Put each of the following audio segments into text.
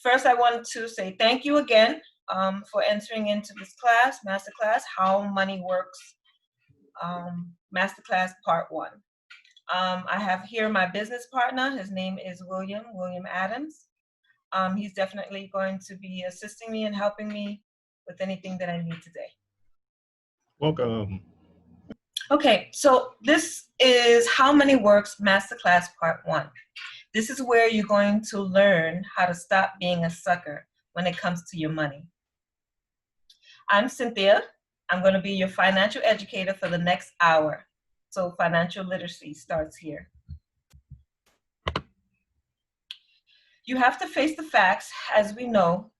First, I want to say thank you again for entering into this class, Masterclass, How Money Works, Masterclass Part 1. I have here my business partner. His name is William Adams. He's definitely going to be assisting me and helping me with anything that I need today. Welcome. Okay, so this is How Money Works, Masterclass Part 1. This is where you're going to learn how to stop being a sucker when it comes to your money. I'm Cynthia. I'm going to be your financial educator for the next hour. So financial literacy starts here. You have to face the facts as we know.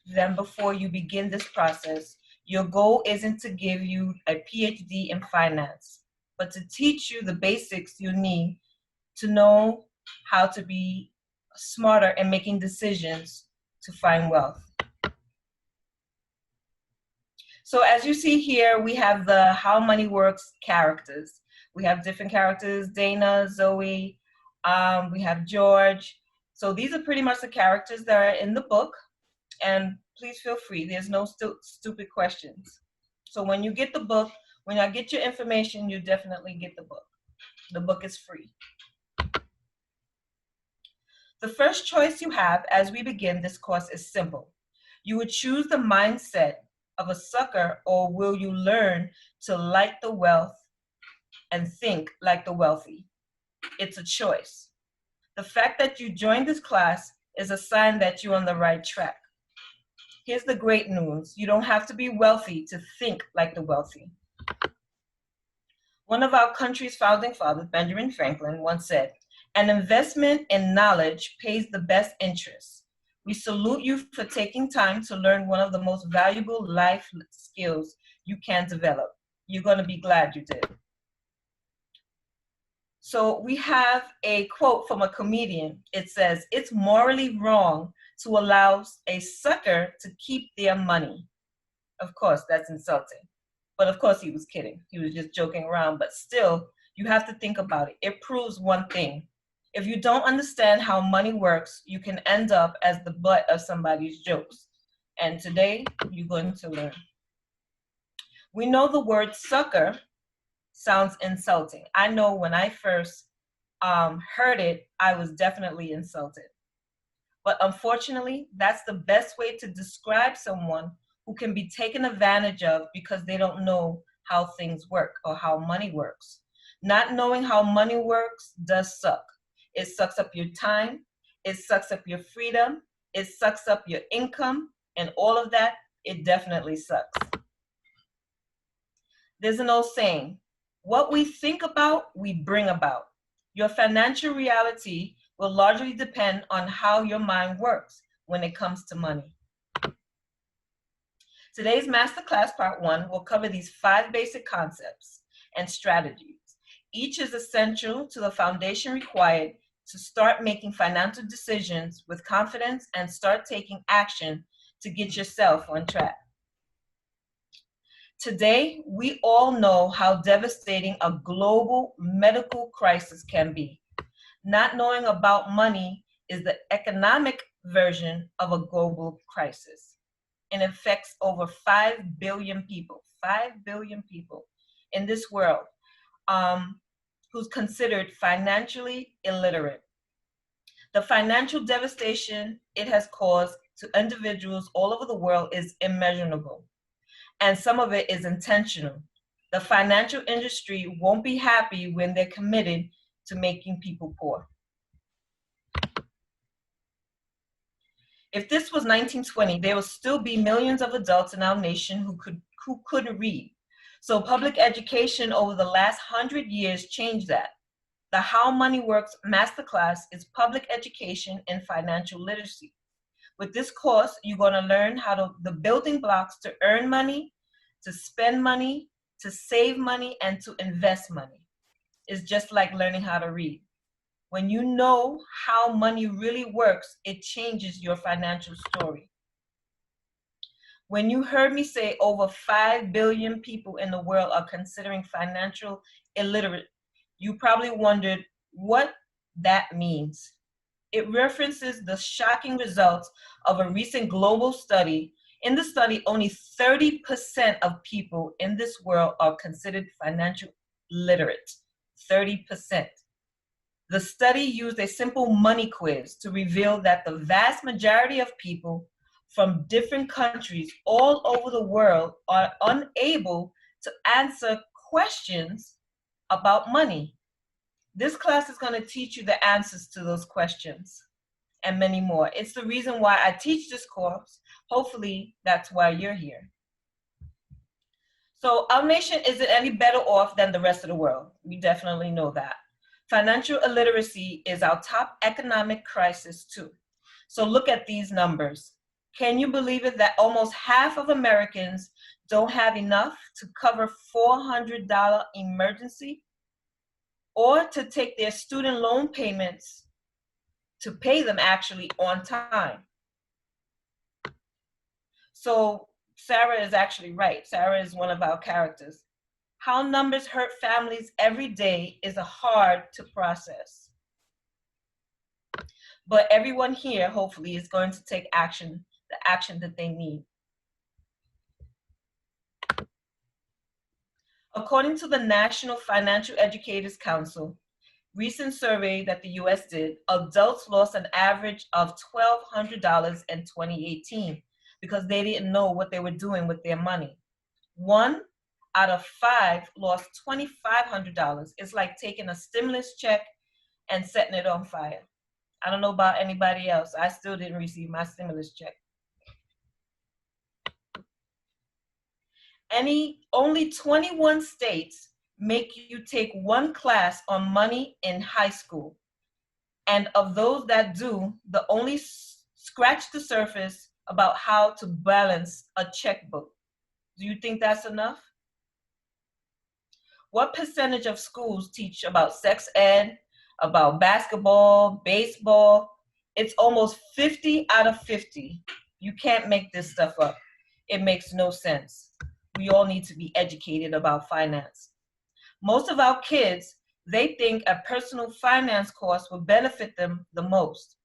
Then before you begin this process, your goal isn't to give you a PhD in finance, but to teach you the basics you need to know how to be smarter in making decisions to find wealth. So as you see here, we have the How Money Works characters. We have different characters, Dana, Zoe, we have George. So these are pretty much the characters that are in the book. And please feel free, there's no stupid questions. So when you get the book, when I get your information, you definitely get the book. The book is free. The first choice you have as we begin this course is simple. You would choose the mindset of a sucker, or will you learn to like the wealth and think like the wealthy? It's a choice. The fact that you joined this class is a sign that you're on the right track. Here's the great news. You don't have to be wealthy to think like the wealthy. One of our country's founding fathers, Benjamin Franklin, once said, "An investment in knowledge pays the best interest." We salute you for taking time to learn one of the most valuable life skills you can develop. You're going to be glad you did. So we have a quote from a comedian. It says, "It's morally wrong to allow a sucker to keep their money." Of course, that's insulting. But of course, he was kidding. He was just joking around. But still, you have to think about it. It proves one thing. If you don't understand how money works, you can end up as the butt of somebody's jokes. And today, you're going to learn. We know the word sucker sounds insulting. I know when I first heard it, I was definitely insulted. But unfortunately, that's the best way to describe someone who can be taken advantage of because they don't know how things work or how money works. Not knowing how money works does suck. It sucks up your time, it sucks up your freedom, it sucks up your income, and all of that, it definitely sucks. There's an old saying, what we think about, we bring about. Your financial reality will largely depend on how your mind works when it comes to money. Today's Masterclass Part 1 will cover these 5 basic concepts and strategies. Each is essential to the foundation required to start making financial decisions with confidence and start taking action to get yourself on track. Today, we all know how devastating a global medical crisis can be. Not knowing about money is the economic version of a global crisis. And affects over 5 billion people, 5 billion people in this world who's considered financially illiterate. The financial devastation it has caused to individuals all over the world is immeasurable, and some of it is intentional. The financial industry won't be happy when they're committed to making people poor. If this was 1920, there would still be millions of adults in our nation who couldn't read. So public education over the last 100 years changed that. The How Money Works Masterclass is public education in financial literacy. With this course, you're going to learn the building blocks to earn money, to spend money, to save money, and to invest money. It's just like learning how to read. When you know how money really works, it changes your financial story. When you heard me say over 5 billion people in the world are considering financial illiterate, you probably wondered, what that means. It references the shocking results of a recent global study. In the study, only 30% of people in this world are considered financial literate. 30%. The study used a simple money quiz to reveal that the vast majority of people from different countries all over the world are unable to answer questions about money. This class is going to teach you the answers to those questions and many more. It's the reason why I teach this course. Hopefully, that's why you're here. So our nation isn't any better off than the rest of the world. We definitely know that. Financial illiteracy is our top economic crisis too. So look at these numbers. Can you believe it that almost half of Americans don't have enough to cover $400 emergency or to take their student loan payments to pay them actually on time? So Sarah is actually right. Sarah is one of our characters. How numbers hurt families every day is hard to process. But everyone here, hopefully, is going to take action, the action that they need. According to the National Financial Educators Council, recent survey that the US did, adults lost an average of $1,200 in 2018 because they didn't know what they were doing with their money. 1 out of 5 lost $2,500. It's like taking a stimulus check and setting it on fire. I don't know about anybody else. I still didn't receive my stimulus check. Only 21 states make you take one class on money in high school. And of those that do, they only scratch the surface about how to balance a checkbook. Do you think that's enough? What percentage of schools teach about sex ed, about basketball, baseball? It's almost 50 out of 50. You can't make this stuff up. It makes no sense. We all need to be educated about finance. Most of our kids, they think a personal finance course will benefit them the most.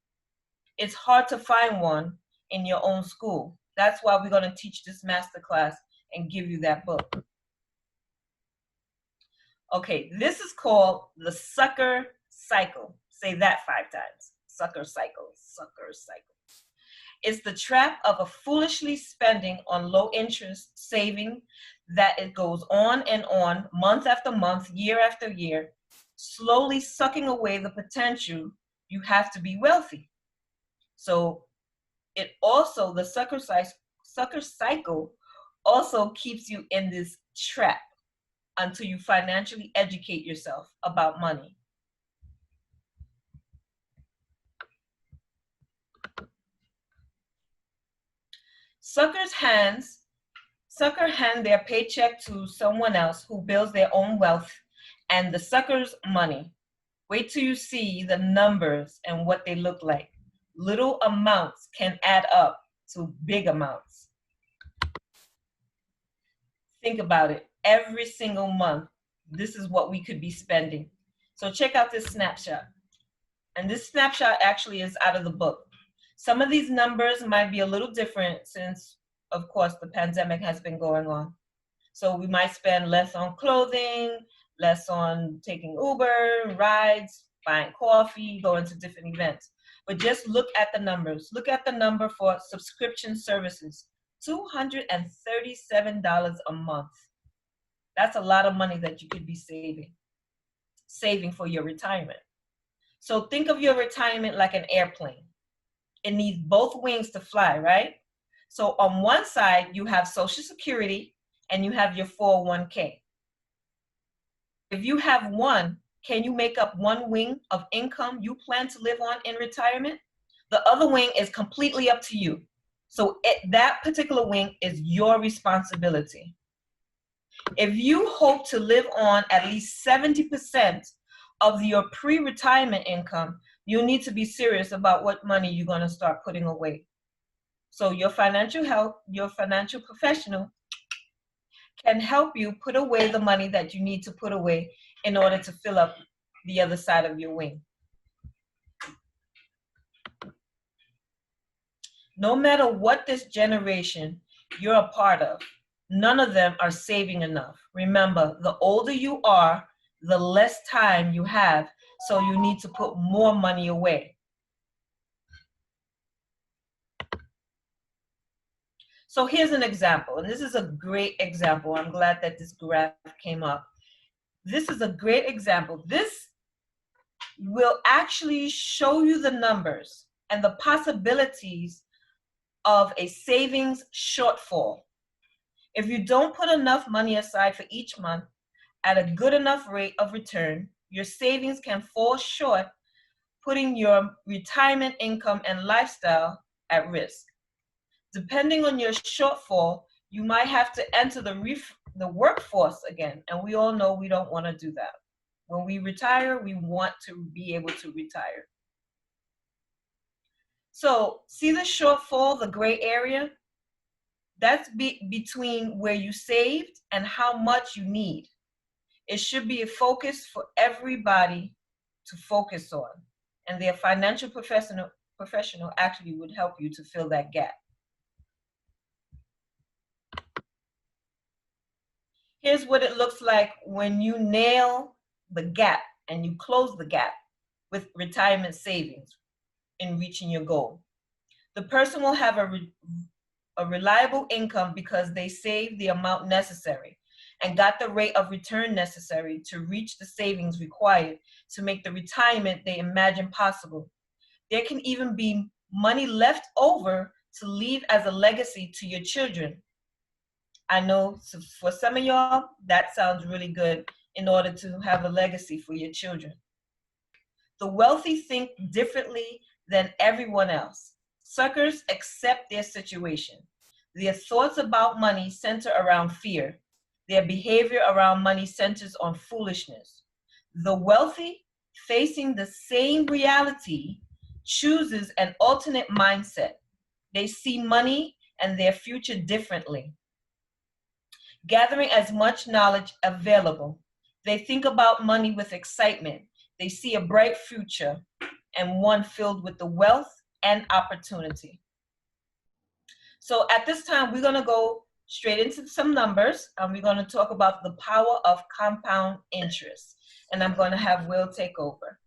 It's hard to find one in your own school. That's why we're going to teach this masterclass and give you that book. Okay, this is called the sucker cycle. Say that 5 times. Sucker cycle, sucker cycle. It's the trap of a foolishly spending on low interest saving that it goes on and on, month after month, year after year, slowly sucking away the potential you have to be wealthy. So it also, the sucker cycle also keeps you in this trap until you financially educate yourself about money. Suckers hand their paycheck to someone else who builds their own wealth and the sucker's money. Wait till you see the numbers and what they look like. Little amounts can add up to big amounts. Think about it. Every single month, this is what we could be spending. So check out this snapshot. And this snapshot actually is out of the book. Some of these numbers might be a little different since, of course, the pandemic has been going on. So we might spend less on clothing, less on taking Uber, rides, buying coffee, going to different events. But just look at the numbers. Look at the number for subscription services, $237 a month. That's a lot of money that you could be saving for your retirement. So think of your retirement like an airplane. It needs both wings to fly, right? So on one side, you have Social Security and you have your 401k. If you have one, can you make up one wing of income you plan to live on in retirement? The other wing is completely up to you. So that particular wing is your responsibility. If you hope to live on at least 70% of your pre-retirement income, you need to be serious about what money you're going to start putting away. So your financial professional can help you put away the money that you need to put away in order to fill up the other side of your wing. No matter what this generation you're a part of, none of them are saving enough. Remember, the older you are, the less time you have, so you need to put more money away. So here's an example, and this is a great example. I'm glad that this graph came up. This is a great example. This will actually show you the numbers and the possibilities of a savings shortfall. If you don't put enough money aside for each month at a good enough rate of return, your savings can fall short, putting your retirement income and lifestyle at risk. Depending on your shortfall, you might have to enter the workforce again, and we all know we don't want to do that. When we retire, we want to be able to retire. So see the shortfall, the gray area? That's between where you saved and how much you need. It should be a focus for everybody to focus on. And their financial professional actually would help you to fill that gap. Here's what it looks like when you nail the gap and you close the gap with retirement savings in reaching your goal. The person will have a reliable income because they saved the amount necessary and got the rate of return necessary to reach the savings required to make the retirement they imagine possible. There can even be money left over to leave as a legacy to your children. I know for some of y'all, that sounds really good in order to have a legacy for your children. The wealthy think differently than everyone else. Suckers accept their situation. Their thoughts about money center around fear. Their behavior around money centers on foolishness. The wealthy, facing the same reality, chooses an alternate mindset. They see money and their future differently. Gathering as much knowledge available. They think about money with excitement. They see a bright future and one filled with the wealth and opportunity. So at this time, we're going to go straight into some numbers, and we're going to talk about the power of compound interest. And I'm going to have Will take over.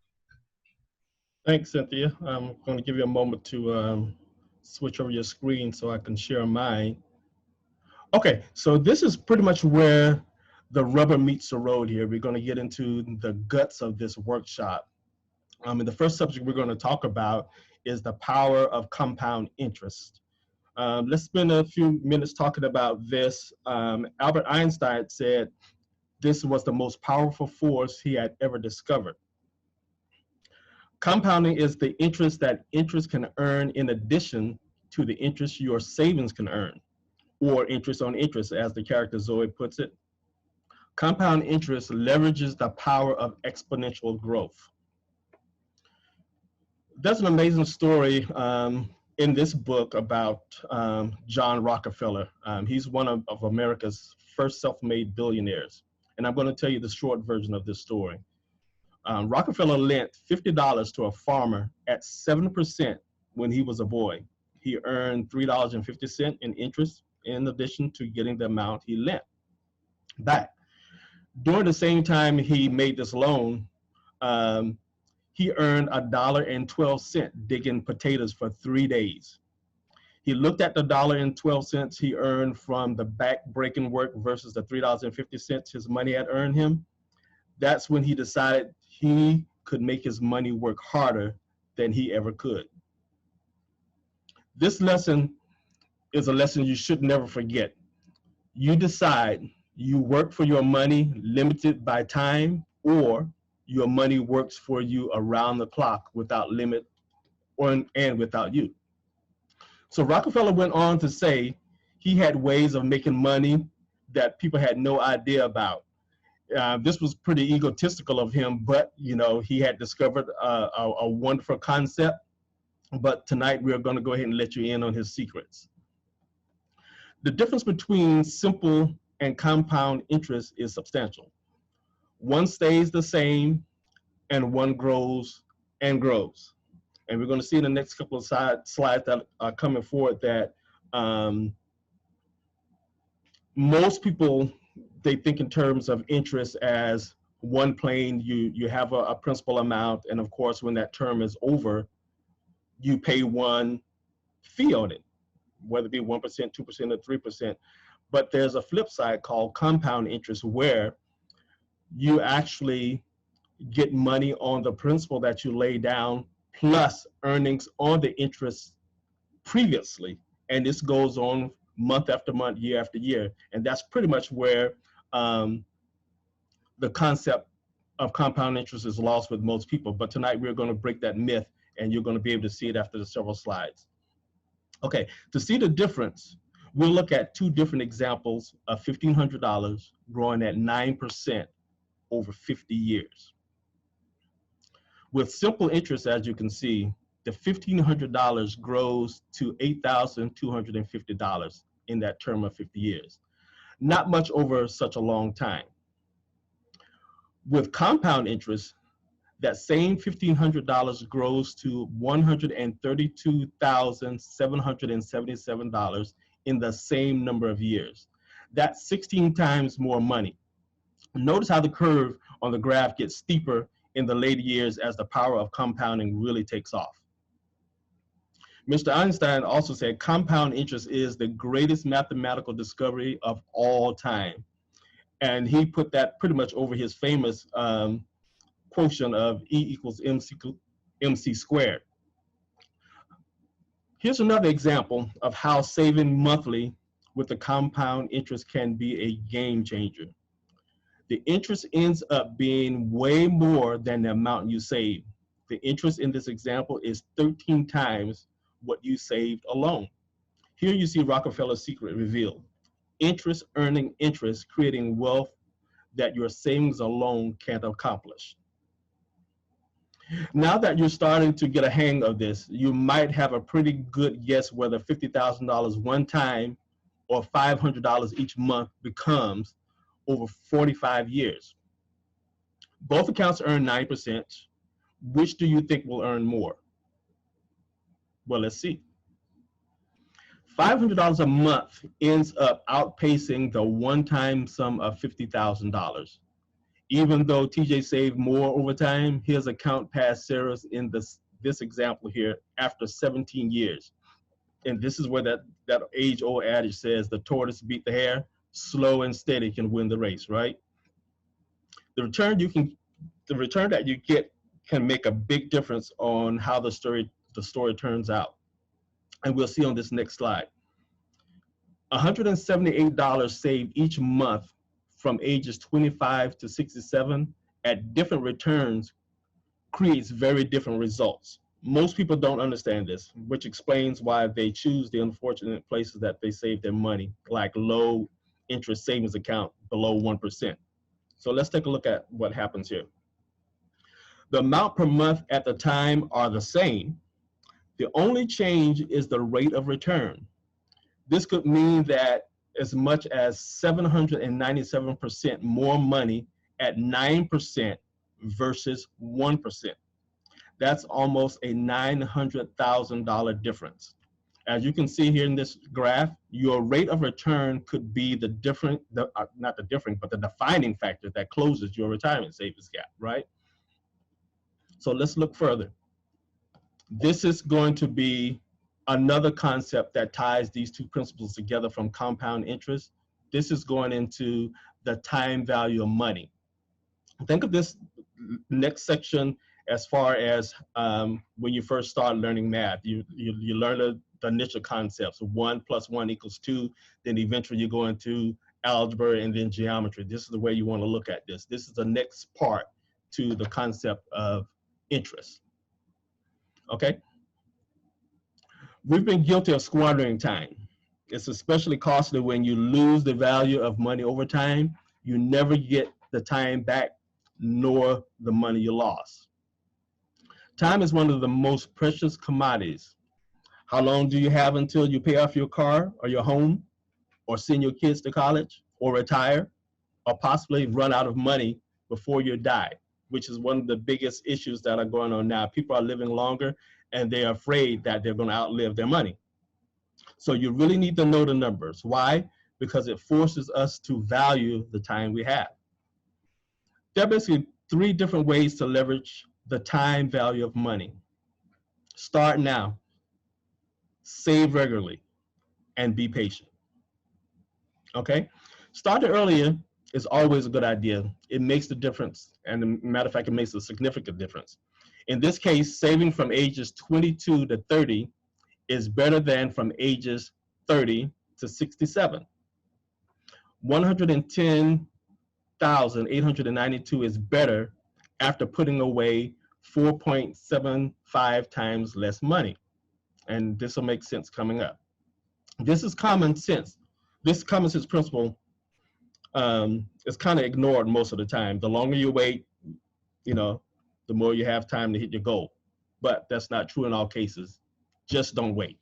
Thanks, Cynthia. I'm going to give you a moment to switch over your screen so I can share mine. Okay, so this is pretty much where the rubber meets the road here. We're going to get into the guts of this workshop. And the first subject we're going to talk about is the power of compound interest. Let's spend a few minutes talking about this. Albert Einstein said this was the most powerful force he had ever discovered. Compounding is the interest that interest can earn in addition to the interest your savings can earn, or interest on interest, as the character Zoe puts it. Compound interest leverages the power of exponential growth. There's an amazing story in this book about John Rockefeller. He's one of America's first self-made billionaires. And I'm going to tell you the short version of this story. Rockefeller lent $50 to a farmer at 7% when he was a boy. He earned $3.50 in interest in addition to getting the amount he lent back. During the same time he made this loan, he earned $1.12 digging potatoes for 3 days. He looked at the $1.12 he earned from the back-breaking work versus the $3.50 his money had earned him. That's when he decided he could make his money work harder than he ever could. This lesson is a lesson you should never forget. You decide, you work for your money limited by time, or your money works for you around the clock without limit and without you. So Rockefeller went on to say he had ways of making money that people had no idea about. This was pretty egotistical of him, but he had discovered a wonderful concept. But tonight we're going to go ahead and let you in on his secrets. The difference between simple and compound interest is substantial. One stays the same and one grows and grows. And we're going to see in the next couple of slides that are coming forward that most people, they think in terms of interest as one plane. You have a principal amount, and of course, when that term is over, you pay one fee on it, whether it be 1%, 2%, or 3%. But there's a flip side called compound interest, where you actually get money on the principal that you lay down plus earnings on the interest previously. And this goes on month after month, year after year. And that's pretty much where the concept of compound interest is lost with most people. But tonight we're going to break that myth, and you're going to be able to see it after the several slides. Okay, to see the difference, we'll look at two different examples of $1,500 growing at 9% over 50 years. With simple interest, as you can see, the $1,500 grows to $8,250 in that term of 50 years. Not much over such a long time. With compound interest, that same $1,500 grows to $132,777 in the same number of years. That's 16 times more money. Notice how the curve on the graph gets steeper in the later years as the power of compounding really takes off. Mr. Einstein also said compound interest is the greatest mathematical discovery of all time. And he put that pretty much over his famous quotient of E equals MC squared. Here's another example of how saving monthly with the compound interest can be a game changer. The interest ends up being way more than the amount you save. The interest in this example is 13 times what you saved alone. Here you see Rockefeller's secret revealed. Interest earning interest, creating wealth that your savings alone can't accomplish. Now that you're starting to get a hang of this, you might have a pretty good guess whether $50,000 one time or $500 each month becomes over 45 years. Both accounts earn 9%. Which do you think will earn more? Well, let's see. $500 a month ends up outpacing the one-time sum of $50,000. Even though TJ saved more over time, his account passed Sarah's in this example here after 17 years. And this is where that age-old adage says, the tortoise beat the hare, slow and steady can win the race, right? The return that you get can make a big difference on how the story turns out. And we'll see on this next slide. $178 saved each month from ages 25 to 67 at different returns creates very different results. Most people don't understand this, which explains why they choose the unfortunate places that they save their money, like low interest savings account below 1%. So let's take a look at what happens here. The amount per month at the time are the same. The only change is the rate of return. This could mean that as much as 797% more money at 9% versus 1%. That's almost a $900,000 difference. As you can see here in this graph, your rate of return could be the defining factor that closes your retirement savings gap, right? So let's look further. This is going to be another concept that ties these two principles together from compound interest. This is going into the time value of money. Think of this next section as far as when you first start learning math. You learn the initial concepts, 1 + 1 = 2, then eventually you go into algebra and then geometry. This is the way you want to look at this. This is the next part to the concept of interest. Okay? We've been guilty of squandering time. It's especially costly when you lose the value of money over time. You never get the time back, nor the money you lost. Time is one of the most precious commodities. How long do you have until you pay off your car or your home, or send your kids to college, or retire, or possibly run out of money before you die, which is one of the biggest issues that are going on now. People are living longer and they're afraid that they're going to outlive their money. So you really need to know the numbers. Why? Because it forces us to value the time we have. There are basically three different ways to leverage the time value of money. Start now, save regularly, and be patient. Okay? Starting earlier is always a good idea. It makes the difference, and as a matter of fact, it makes a significant difference. In this case, saving from ages 22 to 30 is better than from ages 30 to 67. 110,892 is better after putting away 4.75 times less money. And this will make sense coming up. This is common sense. This common sense principle is kind of ignored most of the time. The longer you wait, the more you have time to hit your goal. But that's not true in all cases. Just don't wait.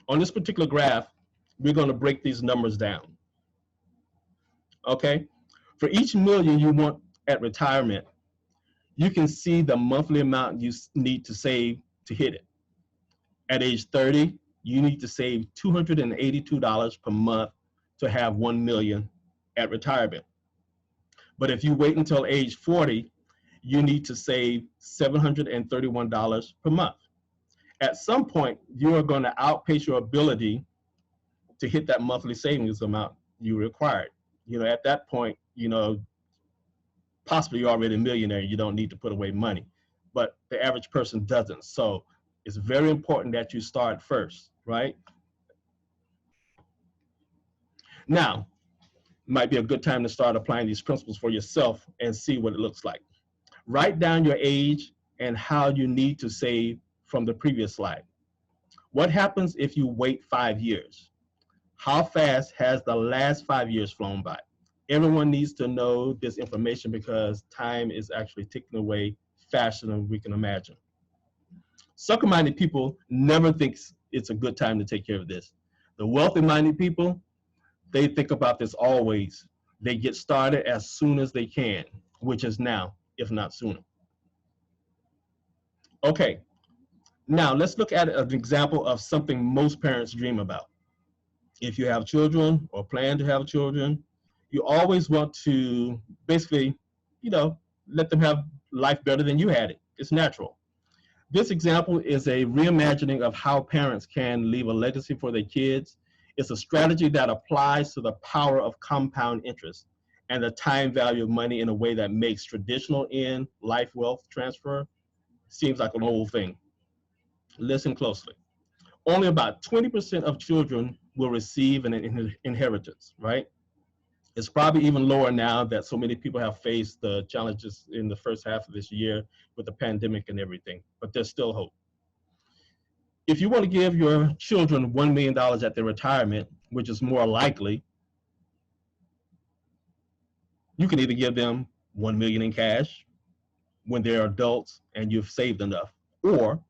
On this particular graph, we're going to break these numbers down. Okay? For each million you want at retirement, you can see the monthly amount you need to save to hit it. At age 30, you need to save $282 per month to have 1 million at retirement. But if you wait until age 40, you need to save $731 per month. At some point, you are going to outpace your ability to hit that monthly savings amount you required. At that point, possibly you're already a millionaire, you don't need to put away money, but the average person doesn't. So it's very important that you start first, right? Now, might be a good time to start applying these principles for yourself and see what it looks like. Write down your age and how you need to save from the previous slide. What happens if you wait 5 years? How fast has the last 5 years flown by? Everyone needs to know this information because time is actually ticking away faster than we can imagine. Sucker-minded people never think it's a good time to take care of this. The wealthy-minded people, they think about this always. They get started as soon as they can, which is now, if not sooner. Okay, now let's look at an example of something most parents dream about. If you have children or plan to have children, you always want to basically, let them have life better than you had it. It's natural. This example is a reimagining of how parents can leave a legacy for their kids. It's a strategy that applies to the power of compound interest and the time value of money in a way that makes traditional in-life wealth transfer seems like an old thing. Listen closely. Only about 20% of children will receive an inheritance, right? It's probably even lower now that so many people have faced the challenges in the first half of this year with the pandemic and everything, but there's still hope. If you want to give your children $1 million at their retirement, which is more likely, you can either give them $1 million in cash when they're adults and you've saved enough, or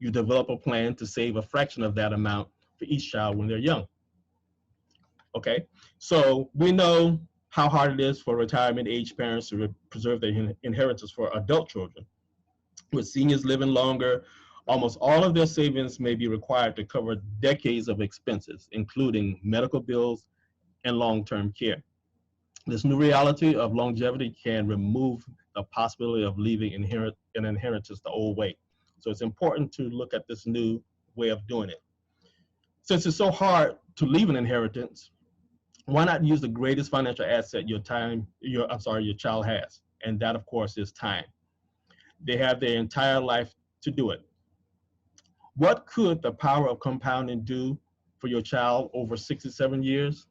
you develop a plan to save a fraction of that amount for each child when they're young. Okay, so we know how hard it is for retirement age parents to preserve their inheritance for adult children. With seniors living longer, almost all of their savings may be required to cover decades of expenses, including medical bills and long-term care. This new reality of longevity can remove the possibility of leaving an inheritance the old way. So it's important to look at this new way of doing it. Since it's so hard to leave an inheritance, why not use the greatest financial asset your child has? And that, of course, is time. They have their entire life to do it. What could the power of compounding do for your child over 67 years?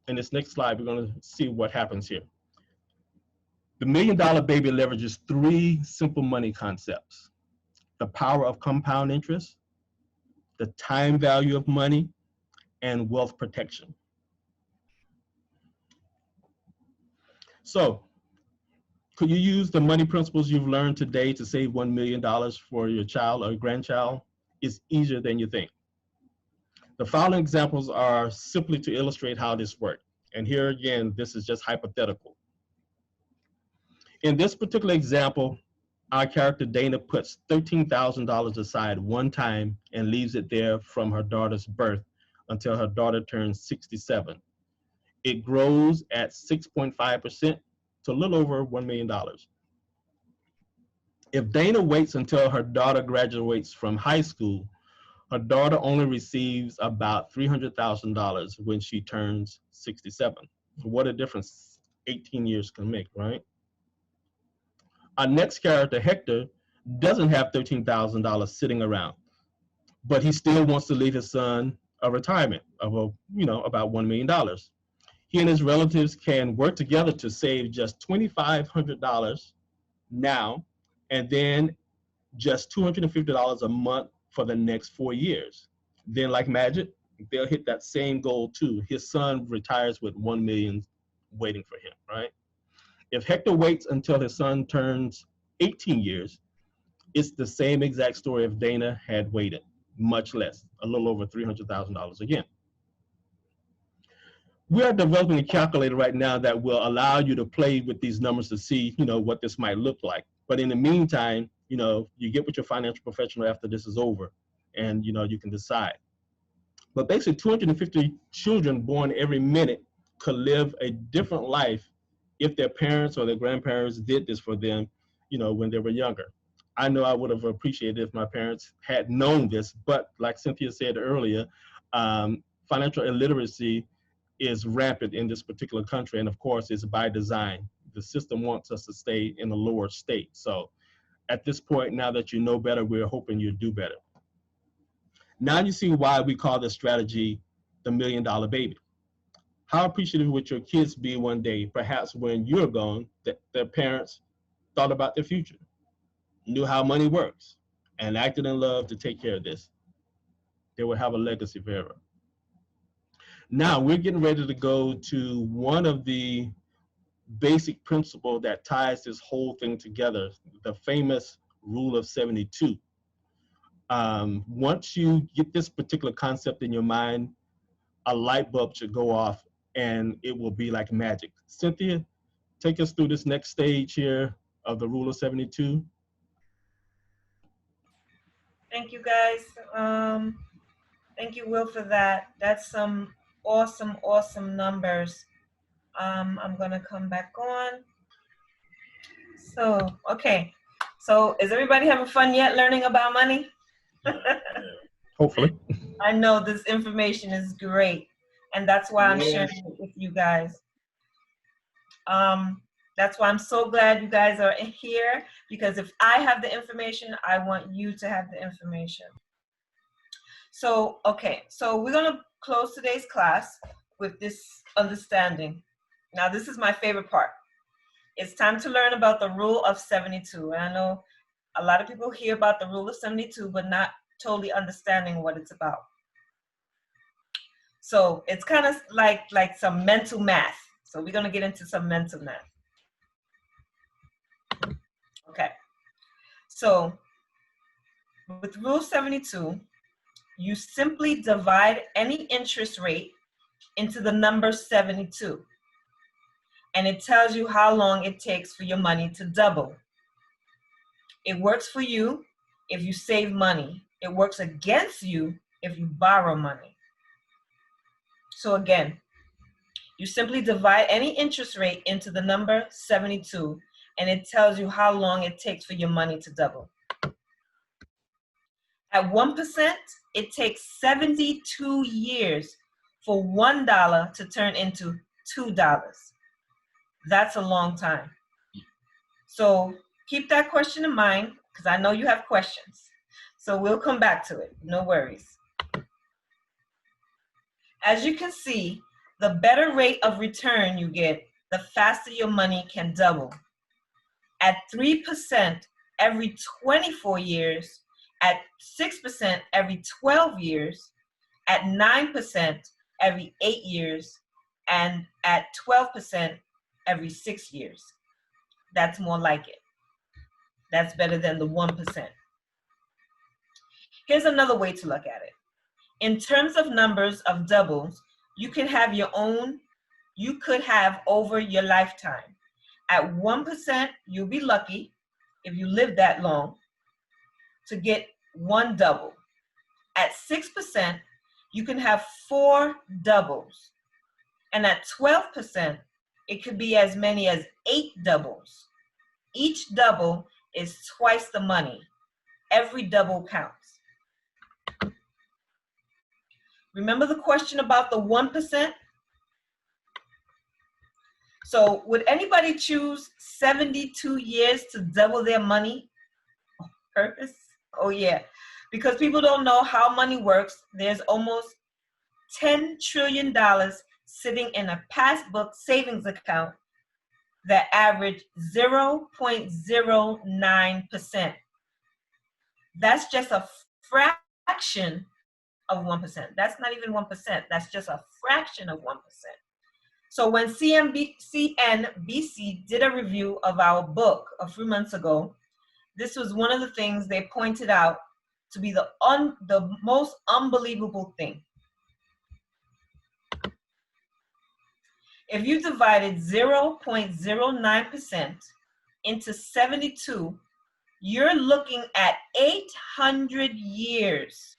In this next slide, we're going to see what happens here. The $1 Million Baby leverages 3 simple money concepts: the power of compound interest, the time value of money, and wealth protection. So, could you use the money principles you've learned today to save $1 million for your child or grandchild? It's easier than you think. The following examples are simply to illustrate how this works. And here again, this is just hypothetical. In this particular example, Our character Dana puts $13,000 aside one time and leaves it there from her daughter's birth until her daughter turns 67. It grows at 6.5% to a little over $1 million. If Dana waits until her daughter graduates from high school, her daughter only receives about $300,000 when she turns 67. What a difference 18 years can make, right? Our next character, Hector, doesn't have $13,000 sitting around, but he still wants to leave his son a retirement of about $1 million. He and his relatives can work together to save just $2,500 now, and then just $250 a month for the next 4 years. Then, like magic, they'll hit that same goal too. His son retires with $1 million waiting for him, right? If Hector waits until his son turns 18 years, it's the same exact story if Dana had waited, much less, a little over $300,000 again. We are developing a calculator right now that will allow you to play with these numbers to see, what this might look like. But in the meantime, you get with your financial professional after this is over, and you can decide. But basically, 250 children born every minute could live a different life if their parents or their grandparents did this for them, when they were younger. I know I would have appreciated if my parents had known this, but like Cynthia said earlier, financial illiteracy is rampant in this particular country, and of course, it's by design. The system wants us to stay in a lower state. So at this point, now that you know better, we're hoping you do better. Now you see why we call this strategy the $1 million baby. How appreciative would your kids be one day, perhaps when you're gone, that their parents thought about their future, knew how money works, and acted in love to take care of this? They will have a legacy forever. Now we're getting ready to go to one of the basic principles that ties this whole thing together, the famous rule of 72. Once you get this particular concept in your mind, a light bulb should go off and it will be like magic. Cynthia, take us through this next stage here of the rule of 72. Thank you, guys. Thank you, Will, for that. That's some awesome, awesome numbers. I'm going to come back on. So, okay. So, is everybody having fun yet learning about money? Hopefully. I know this information is great, and that's why I'm sharing it with you guys. That's why I'm so glad you guys are here, because if I have the information, I want you to have the information. So, okay, so we're going to close today's class with this understanding. Now, this is my favorite part. It's time to learn about the rule of 72. And I know a lot of people hear about the rule of 72, but not totally understanding what it's about. So it's kind of like some mental math. So we're going to get into some mental math. Okay. So with rule 72, you simply divide any interest rate into the number 72. And it tells you how long it takes for your money to double. It works for you if you save money. It works against you if you borrow money. So again, you simply divide any interest rate into the number 72, and it tells you how long it takes for your money to double. At 1%, it takes 72 years for $1 to turn into $2. That's a long time. So keep that question in mind, because I know you have questions. So we'll come back to it, no worries. As you can see, the better rate of return you get, the faster your money can double. At 3% every 24 years, at 6% every 12 years, at 9% every 8 years, and at 12% every 6 years. That's more like it. That's better than the 1%. Here's another way to look at it. In terms of numbers of doubles, you can have your own, you could have over your lifetime. At 1%, you'll be lucky. if you live that long, to get one double. At 6%, you can have 4 doubles. And at 12%, it could be as many as 8 doubles. Each double is twice the money. Every double counts. Remember the question about the 1%? So would anybody choose 72 years to double their money on purpose? Oh yeah, because people don't know how money works. There's almost $10 trillion sitting in a passbook savings account that average 0.09%. That's just a fraction of 1%. That's not even 1%. That's just a fraction of 1%. So when CNBC did a review of our book a few months ago, this was one of the things they pointed out to be the most unbelievable thing. If you divided 0.09% into 72, you're looking at 800 years.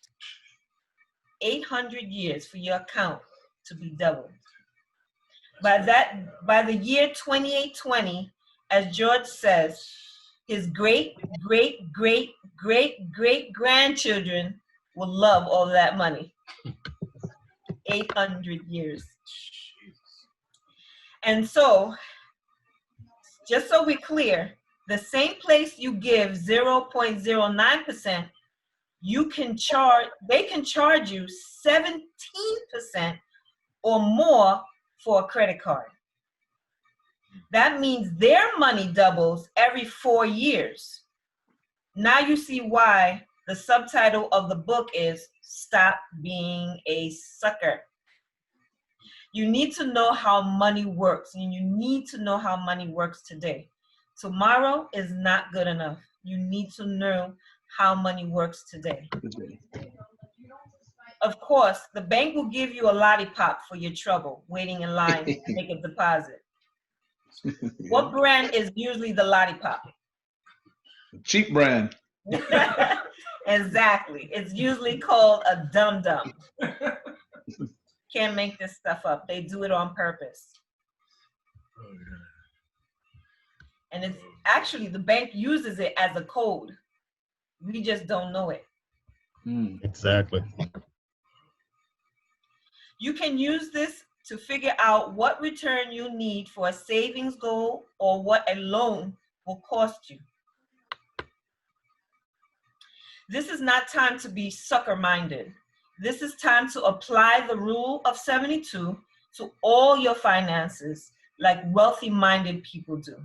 800 years for your account to be doubled. By the year 2820, as George says, his great-great-great-great-great-grandchildren will love all that money. 800 years. And so, just so we're clear, the same place you give 0.09%, they can charge you 17% or more for a credit card. That means their money doubles every 4 years. Now you see why the subtitle of the book is Stop Being a Sucker. You need to know how money works, and you need to know how money works today. Tomorrow is not good enough. You need to know how money works today. Of course, the bank will give you a lollipop for your trouble, waiting in line to make a deposit. What brand is usually the lollipop? Cheap brand. Exactly. It's usually called a Dum Dum. Can't make this stuff up. They do it on purpose. And it's actually, the bank uses it as a code. We just don't know it. Exactly. You can use this to figure out what return you need for a savings goal or what a loan will cost you. This is not time to be sucker-minded. This is time to apply the rule of 72 to all your finances like wealthy-minded people do.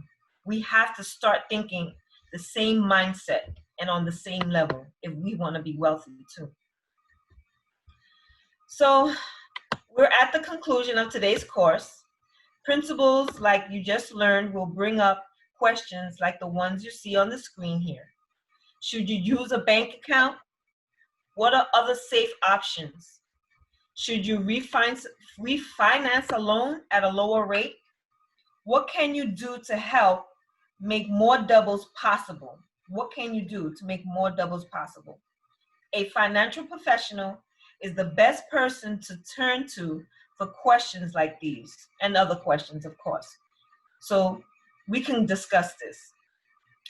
We have to start thinking the same mindset and on the same level if we want to be wealthy too. So we're at the conclusion of today's course. Principles like you just learned will bring up questions like the ones you see on the screen here. Should you use a bank account? What are other safe options? Should you refinance a loan at a lower rate? What can you do to help make more doubles possible? What can you do to make more doubles possible? A financial professional is the best person to turn to for questions like these and other questions, of course. So we can discuss this.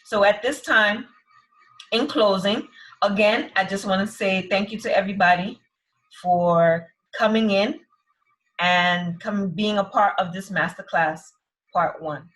So at this time, in closing, again, I just want to say thank you to everybody for coming in and being a part of this masterclass, part 1.